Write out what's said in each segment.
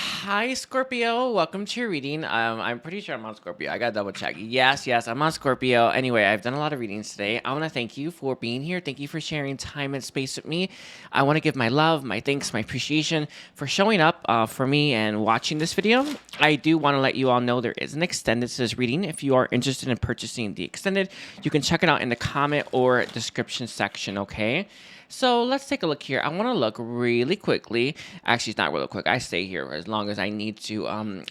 Hi, Scorpio. Welcome to your reading. I'm pretty sure I'm on Scorpio. I gotta double check. Yes, I'm on Scorpio. Anyway, I've done a lot of readings today. I want to thank you for being here. Thank you for sharing time and space with me. I want to give my love, my thanks, my appreciation for showing up for me and watching this video. I do want to let you all know there is an extended to this reading. If you are interested in purchasing the extended, you can check it out in the comment or description section, okay? So let's take a look here. I want to look really quickly. Actually, it's not really quick. I stay here as long as I need to.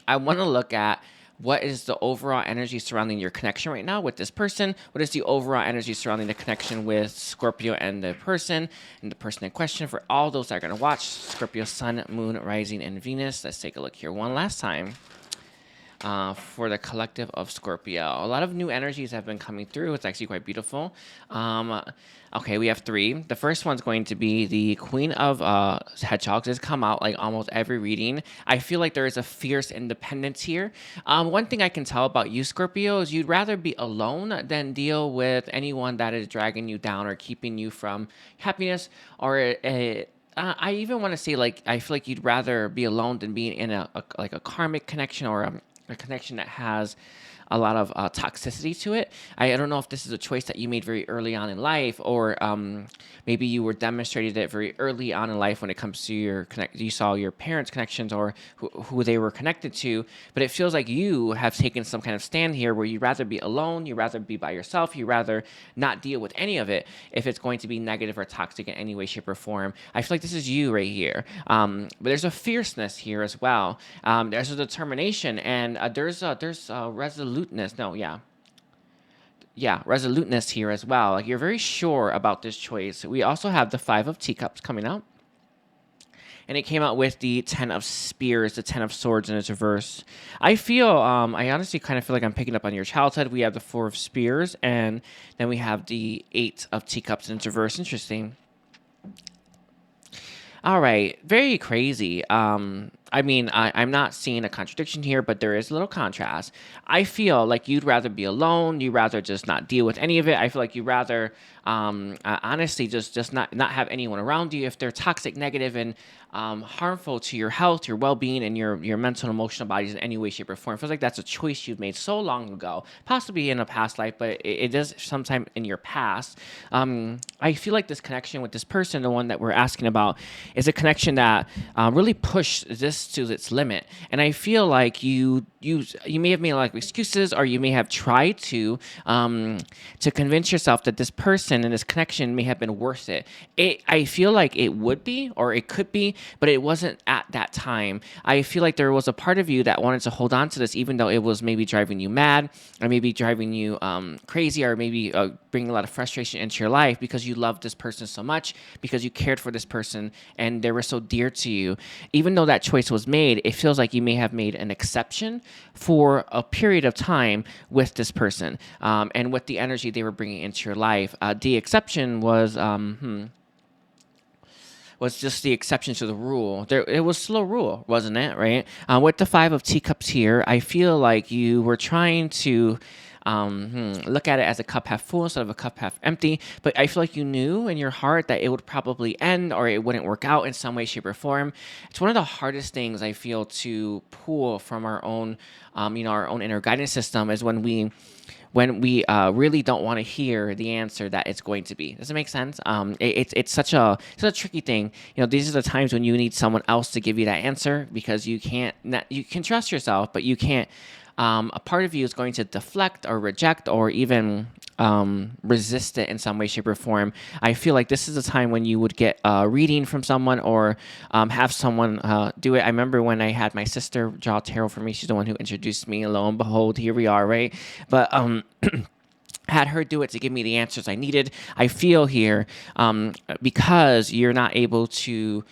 I want to look at what is the overall energy surrounding your connection right now with this person. What is the overall energy surrounding the connection with Scorpio and the person in question. For all those that are going to watch Scorpio, Sun, Moon, Rising, and Venus. Let's take a look here one last time. For the collective of Scorpio. A lot of new energies have been coming through. It's actually quite beautiful. Okay, we have three. The first one's going to be the Queen of Hedgehogs. It's come out like almost every reading. I feel like there is a fierce independence here. One thing I can tell about you, Scorpio, is you'd rather be alone than deal with anyone that is dragging you down or keeping you from happiness or I even want to say, like, I feel like you'd rather be alone than being in a karmic connection or a connection that has a lot of toxicity to it. I don't know if this is a choice that you made very early on in life, or maybe you were demonstrated it very early on in life when it comes to you saw your parents' connections or who they were connected to. But it feels like you have taken some kind of stand here where you'd rather be alone, you'd rather be by yourself, you'd rather not deal with any of it if it's going to be negative or toxic in any way, shape, or form. I feel like this is you right here. But there's a fierceness here as well. There's a determination, and there's resoluteness. Resoluteness here as well. Like, you're very sure about this choice. We also have the Five of Teacups coming out. And it came out with the 10 of Spears, the 10 of Swords in its reverse. I honestly kind of feel like I'm picking up on your childhood. We have the 4 of Spears, and then we have the 8 of Teacups in its reverse. Interesting. All right, very crazy. I'm not seeing a contradiction here, but there is a little contrast. I feel like you'd rather be alone. You'd rather just not deal with any of it. I feel like you'd rather, honestly, just not have anyone around you if they're toxic, negative, and harmful to your health, your well-being, and your mental and emotional bodies in any way, shape, or form. It feels like that's a choice you've made so long ago, possibly in a past life, but it does sometime in your past. I feel like this connection with this person, the one that we're asking about, is a connection that really pushed this to its limit. And I feel like you may have made a lot of excuses, or you may have tried to convince yourself that this person and this connection may have been worth it. I feel like it would be, or it could be, but it wasn't at that time. I feel like there was a part of you that wanted to hold on to this, even though it was maybe driving you mad, or maybe driving you crazy, or maybe bringing a lot of frustration into your life because you loved this person so much, because you cared for this person and they were so dear to you. Even though that choice was made, it feels like you may have made an exception for a period of time with this person, and with the energy they were bringing into your life. The exception was just the exception to the rule. It was still a rule, wasn't it? Right? With the Five of Teacups here, I feel like you were trying to look at it as a cup half full instead of a cup half empty. But I feel like you knew in your heart that it would probably end, or it wouldn't work out in some way, shape, or form. It's one of the hardest things I feel to pull from our own, our own inner guidance system, is when we really don't want to hear the answer that it's going to be. Does it make sense? It's such a tricky thing. These are the times when you need someone else to give you that answer, because you can trust yourself, but you can't. A part of you is going to deflect or reject or even resist it in some way, shape, or form. I feel like this is a time when you would get a reading from someone, or have someone do it. I remember when I had my sister draw tarot for me. She's the one who introduced me, and lo and behold, here we are, right? But had her do it to give me the answers I needed. I feel here, because you're not able to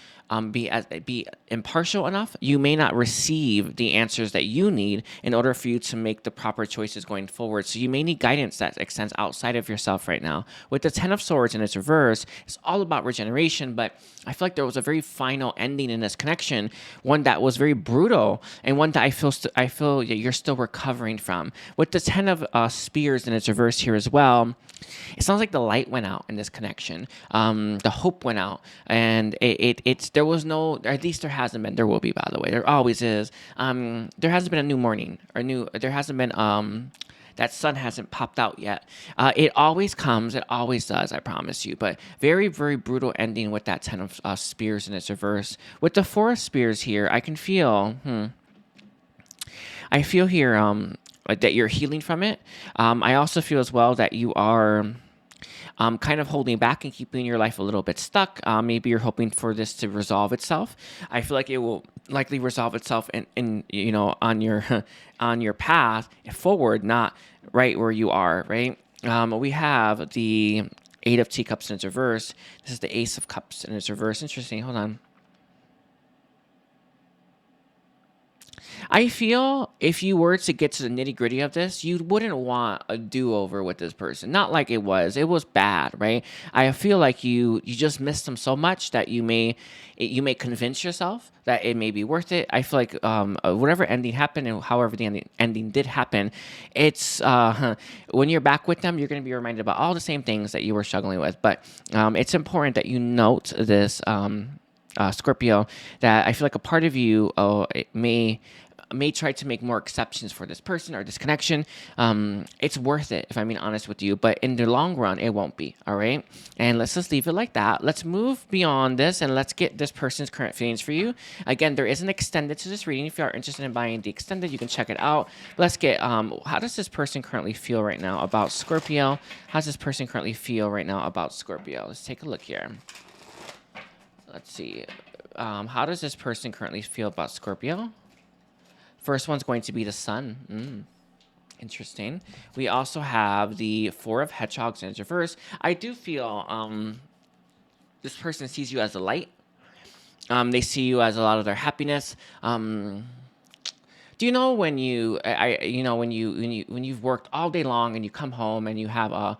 be impartial enough, you may not receive the answers that you need in order for you to make the proper choices going forward. So you may need guidance that extends outside of yourself right now. With the 10 of Swords in its reverse, it's all about regeneration, but I feel like there was a very final ending in this connection, one that was very brutal, and one that I feel you're still recovering from. With the 10 of Spears in its reverse here as well, it sounds like the light went out in this connection. The hope went out, and it's there was no, or at least there hasn't been. There will be, by the way. There always is. There hasn't been a new morning or new. There hasn't been that sun hasn't popped out yet. It always comes. It always does. I promise you. But very, very brutal ending with that 10 of spears in its reverse. With the 4 of spears here, I can feel. I feel here that you're healing from it. I also feel as well that you are kind of holding back and keeping your life a little bit stuck. Maybe you're hoping for this to resolve itself. I feel like it will likely resolve itself in on your on your path forward, not right where you are. Right. We have the 8 of teacups in its reverse. This is the Ace of Cups in its reverse. Interesting. Hold on. I feel if you were to get to the nitty gritty of this, you wouldn't want a do-over with this person. Not like it was bad, right? I feel like you just missed them so much that you may convince yourself that it may be worth it. I feel like whatever ending happened and however the ending did happen, it's when you're back with them, you're going to be reminded about all the same things that you were struggling with. But it's important that you note this, Scorpio, that I feel like a part of you it may try to make more exceptions for this person or this connection. It's worth it, if I'm being honest with you, but in the long run, it won't be, all right? And let's just leave it like that. Let's move beyond this, and let's get this person's current feelings for you. Again, there is an extended to this reading. If you are interested in buying the extended, you can check it out. Let's get, how does this person currently feel right now about Scorpio? How does this person currently feel right now about Scorpio? Let's take a look here. Let's see. How does this person currently feel about Scorpio? First one's going to be the sun. Interesting. We also have the 4 of hedgehogs in its reverse. I do feel this person sees you as a light. They see you as a lot of their happiness. Do you know when you've worked all day long and you come home and you have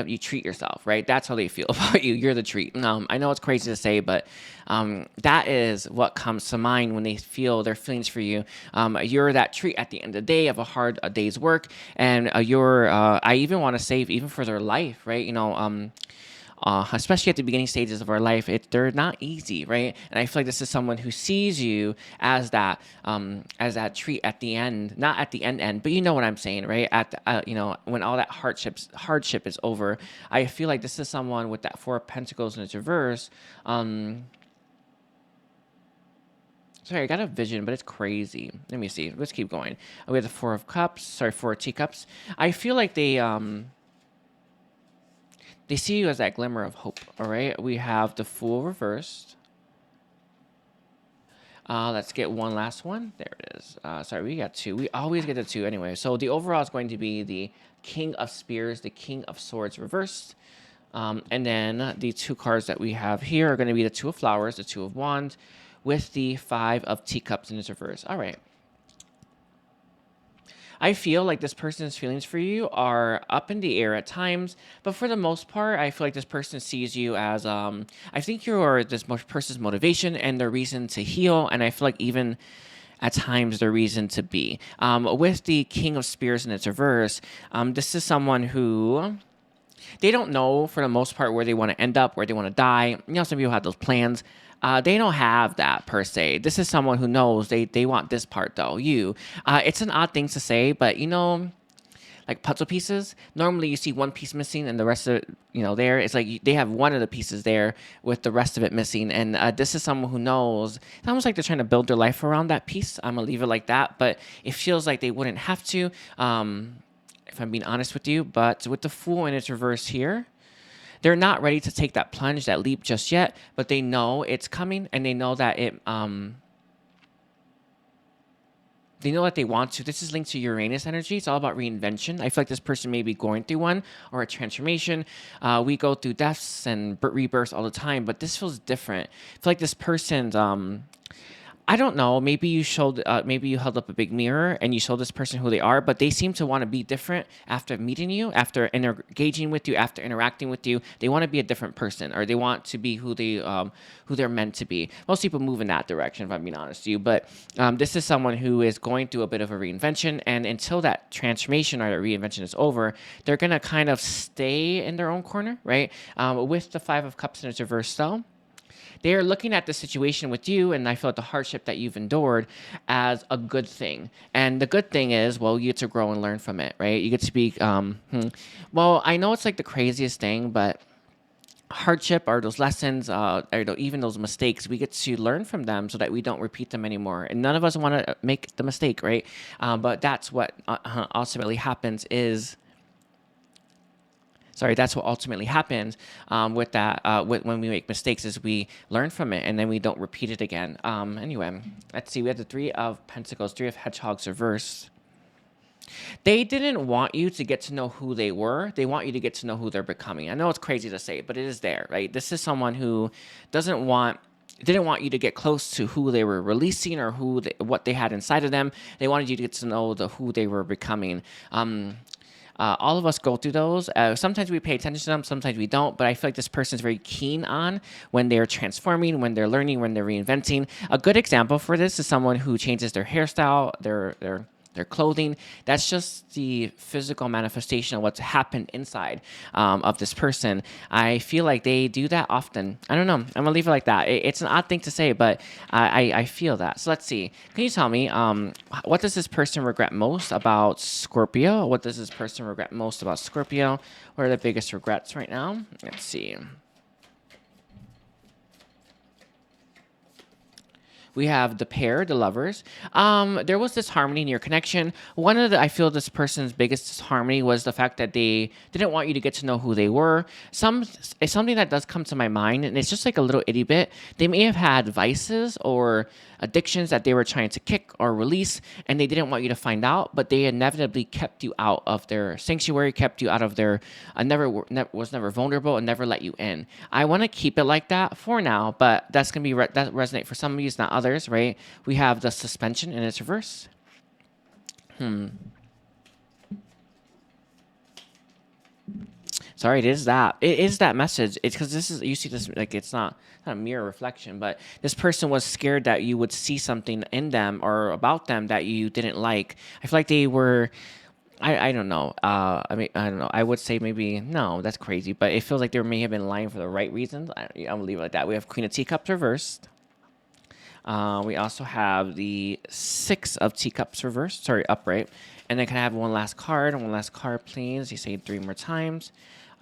you treat yourself, right? That's how they feel about you. You're the treat. I know it's crazy to say, but that is what comes to mind when they feel their feelings for you. You're that treat at the end of the day of a day's work, and I even want to say even for their life, right? Especially at the beginning stages of our life, they're not easy, right? And I feel like this is someone who sees you as that treat at the end, not at the end, but you know what I'm saying, right? At the, when all that hardship is over, I feel like this is someone with that 4 of Pentacles in its reverse. Sorry, I got a vision, but it's crazy. Let me see. Let's keep going. We have the 4 of teacups. I feel like they see you as that glimmer of hope, all right? We have the Fool reversed. Let's get one last one. There it is. Sorry, we got 2. We always get a 2 anyway. So the overall is going to be the King of Spears, the King of Swords reversed. And then the 2 cards that we have here are going to be the 2 of Flowers, the 2 of Wands, with the 5 of Teacups in its reverse. All right. I feel like this person's feelings for you are up in the air at times, but for the most part, I feel like this person sees you as, I think you're this person's motivation and their reason to heal, and I feel like even at times their reason to be. With the King of Spears in its reverse, this is someone who they don't know for the most part where they want to end up, where they want to die. Some people have those plans. They don't have that per se. This is someone who knows they want this part though. It's an odd thing to say, but like puzzle pieces, normally you see one piece missing and the rest of it, there. It's like they have one of the pieces there with the rest of it missing. And this is someone who knows. It's almost like they're trying to build their life around that piece. I'm going to leave it like that. But it feels like they wouldn't have to, if I'm being honest with you. But with the Fool in its reverse here, they're not ready to take that plunge, that leap just yet, but they know it's coming, and they know that they know that they want to. This is linked to Uranus energy. It's all about reinvention. I feel like this person may be going through one or a transformation. We go through deaths and rebirths all the time, but this feels different. I feel like this person's I don't know. Maybe you held up a big mirror and you showed this person who they are, but they seem to want to be different after meeting you, after engaging with you, after interacting with you. They want to be a different person, or they want to be who they're meant to be. Most people move in that direction, if I'm being honest with you. But this is someone who is going through a bit of a reinvention, and until that transformation or that reinvention is over, they're gonna kind of stay in their own corner, right? With the 5 of Cups in its reverse, though. They're looking at the situation with you, and I feel like the hardship that you've endured as a good thing. And the good thing is, well, you get to grow and learn from it, right? You get to be, well, I know it's like the craziest thing, but hardship or those lessons, even those mistakes, we get to learn from them so that we don't repeat them anymore. And none of us want to make the mistake, right? But that's what ultimately happens is sorry, that's what ultimately happens with that. When we make mistakes, is we learn from it and then we don't repeat it again. Anyway, let's see. We have the Three of Pentacles, Three of Hedgehogs reversed. They didn't want you to get to know who they were. They want you to get to know who they're becoming. I know it's crazy to say, but it is there, right? This is someone who didn't want you to get close to who they were releasing or what they had inside of them. They wanted you to get to know who they were becoming. All of us go through those. Sometimes we pay attention to them, sometimes we don't. But I feel like this person is very keen on when they're transforming, when they're learning, when they're reinventing. A good example for this is someone who changes their hairstyle, their clothing. That's just the physical manifestation of what's happened inside of this person. I feel like they do that often. I don't know. I'm gonna leave it like that. It's an odd thing to say, but I feel that. So let's see. Can you tell me what does this person regret most about Scorpio? What does this person regret most about Scorpio? What are the biggest regrets right now? Let's see. We have the pair, the lovers. There was this harmony in your connection. I feel this person's biggest harmony was the fact that they didn't want you to get to know who they were. It's something that does come to my mind, and it's just like a little itty bit. They may have had vices or addictions that they were trying to kick or release, and they didn't want you to find out, but they inevitably kept you out of their sanctuary, kept you out of their, was never vulnerable and never let you in. I want to keep it like that for now, but that's going to be, that resonate for some of you, it's not others, right? We have the suspension in its reverse. Sorry, it is that. It is that message. It's because you see this, like, it's not a mirror reflection, but this person was scared that you would see something in them or about them that you didn't like. I feel like they were, I don't know. I mean, I don't know. I would say maybe, no, that's crazy, but it feels like they may have been lying for the right reasons. I'm going to leave it like that. We have Queen of Teacups reversed. We also have the Six of Teacups reversed, sorry, upright. And then can I have one last card, please? You say 3 more times.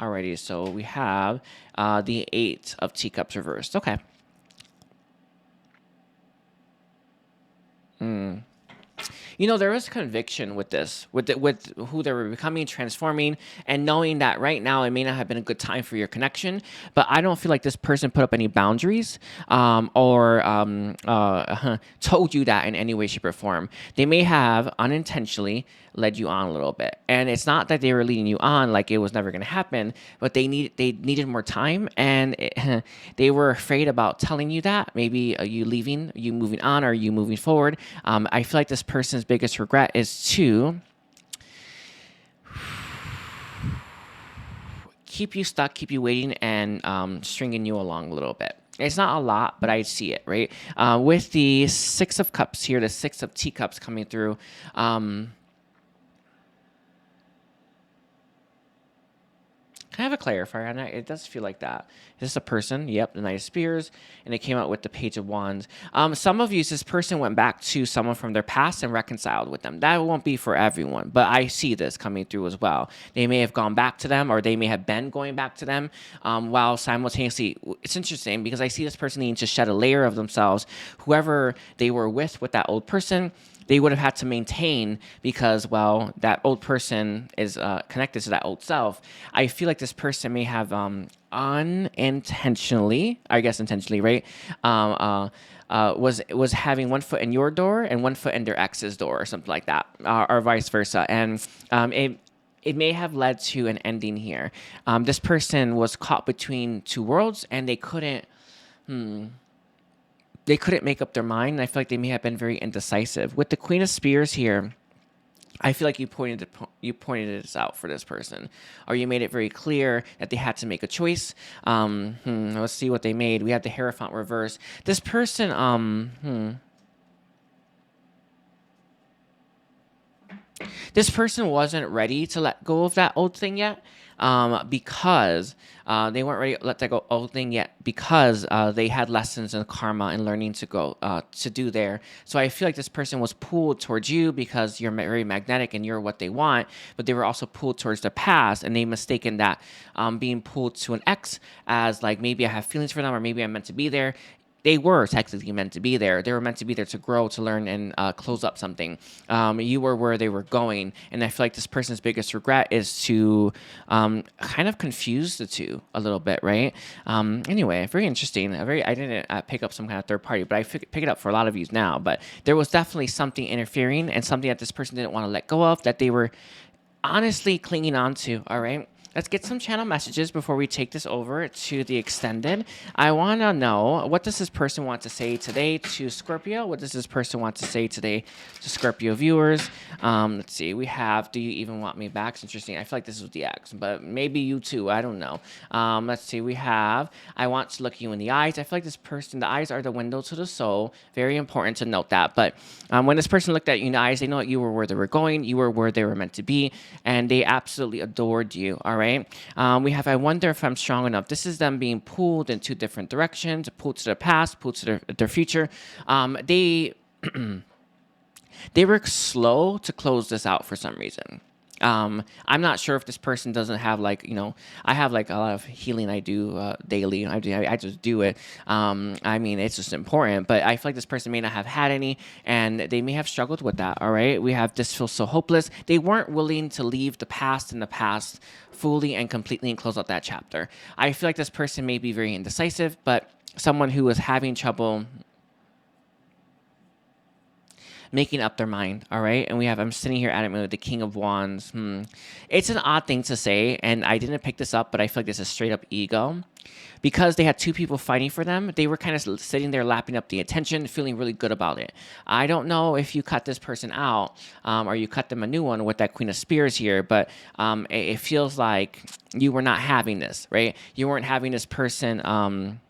Alrighty, so we have the Eight of Teacups reversed. Okay. There is conviction with this, with who they were becoming, transforming, and knowing that right now it may not have been a good time for your connection, but I don't feel like this person put up any boundaries or told you that in any way, shape, or form. They may have unintentionally led you on a little bit, and it's not that they were leading you on like it was never going to happen, but they needed more time, and they were afraid about telling you that. Maybe you leaving, you moving on, or you moving forward. I feel like this person's biggest regret is to keep you stuck, keep you waiting, and stringing you along a little bit. It's not a lot, but I see it, right? With the Six of Cups here, the Six of Teacups coming through. Can I have a clarifier on that? It does feel like that. Is this a person? Yep, the Knight of Spears. And it came out with the Page of Wands. Some of you, this person went back to someone from their past and reconciled with them. That won't be for everyone, but I see this coming through as well. They may have gone back to them, or they may have been going back to them, while simultaneously, it's interesting because I see this person needing to shed a layer of themselves. Whoever they were with that old person, they would have had to maintain because, well, that old person is connected to that old self. I feel like this person may have unintentionally, I guess intentionally, right? Was having one foot in your door and one foot in their ex's door or something like that, or vice versa. And it may have led to an ending here. This person was caught between two worlds and they couldn't make up their mind. And I feel like they may have been very indecisive. With the Queen of Spears here, I feel like you pointed this out for this person, or you made it very clear that they had to make a choice. Let's see what they made. We have the Hierophant reverse. This person, This person wasn't ready to let go of that old thing yet, because they weren't ready to let that go old thing yet because they had lessons in karma and learning to go to do there. So I feel like this person was pulled towards you because you're very magnetic and you're what they want, but they were also pulled towards the past, and they mistaken that being pulled to an ex as like maybe I have feelings for them or maybe I'm meant to be there. They were technically meant to be there. They were meant to be there to grow, to learn, and close up something. You were where they were going, and I feel like this person's biggest regret is to kind of confuse the two a little bit, right? Anyway, very interesting. I didn't pick up some kind of third party, but I pick it up for a lot of you now. But there was definitely something interfering and something that this person didn't want to let go of that they were honestly clinging on to. All right. Let's get some channel messages before we take this over to the extended. I want to know, what does this person want to say today to Scorpio? What does this person want to say today to Scorpio viewers? Let's see. We have, do you even want me back? It's interesting. I feel like this was the X, but maybe you too. I don't know. Let's see. We have, I want to look you in the eyes. I feel like this person, the eyes are the window to the soul. Very important to note that. But when this person looked at you in the eyes, they know that you were where they were going. You were where they were meant to be. And they absolutely adored you. All right. We have, I wonder if I'm strong enough. This is them being pulled in two different directions, pulled to the past, pulled to their future. They they were slow to close this out for some reason. I'm not sure if this person doesn't have like, I have like a lot of healing I do daily. I just do it. I mean, it's just important, but I feel like this person may not have had any, and they may have struggled with that. All right. We have, this feels so hopeless. They weren't willing to leave the past in the past fully and completely and close out that chapter. I feel like this person may be very indecisive, but someone who is having trouble making up their mind, all right? And we have, I'm sitting here adamantly with the King of Wands. It's an odd thing to say, and I didn't pick this up, but I feel like this is straight up ego. Because they had two people fighting for them, they were kind of sitting there lapping up the attention, feeling really good about it. I don't know if you cut this person out or you cut them a new one with that Queen of Spears here, but it feels like you were not having this, right? You weren't having this person...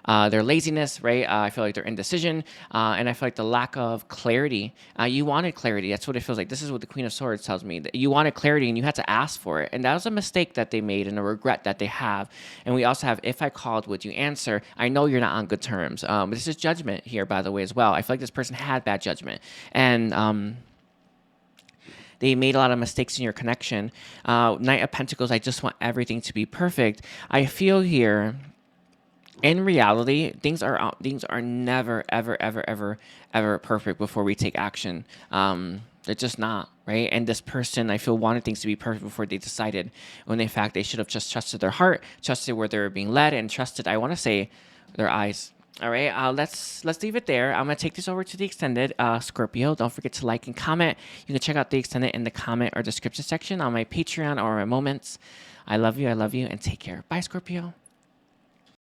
their laziness, right? I feel like their indecision, and I feel like the lack of clarity. You wanted clarity. That's what it feels like. This is what the Queen of Swords tells me. That you wanted clarity, and you had to ask for it. And that was a mistake that they made and a regret that they have. And we also have, if I called, would you answer? I know you're not on good terms. This is judgment here, by the way, as well. I feel like this person had bad judgment. And... they made a lot of mistakes in your connection. Knight of Pentacles, I just want everything to be perfect. I feel here... in reality, things are never, ever perfect before we take action. They're just not, right? And this person, I feel, wanted things to be perfect before they decided, when in fact they should have just trusted their heart, trusted where they were being led, and trusted, I want to say, their eyes. All right, let's leave it there. I'm gonna take this over to the extended. Scorpio, don't forget to like and comment. You can check out the extended in the comment or description section on my Patreon or my moments. I love you, and take care. Bye, Scorpio.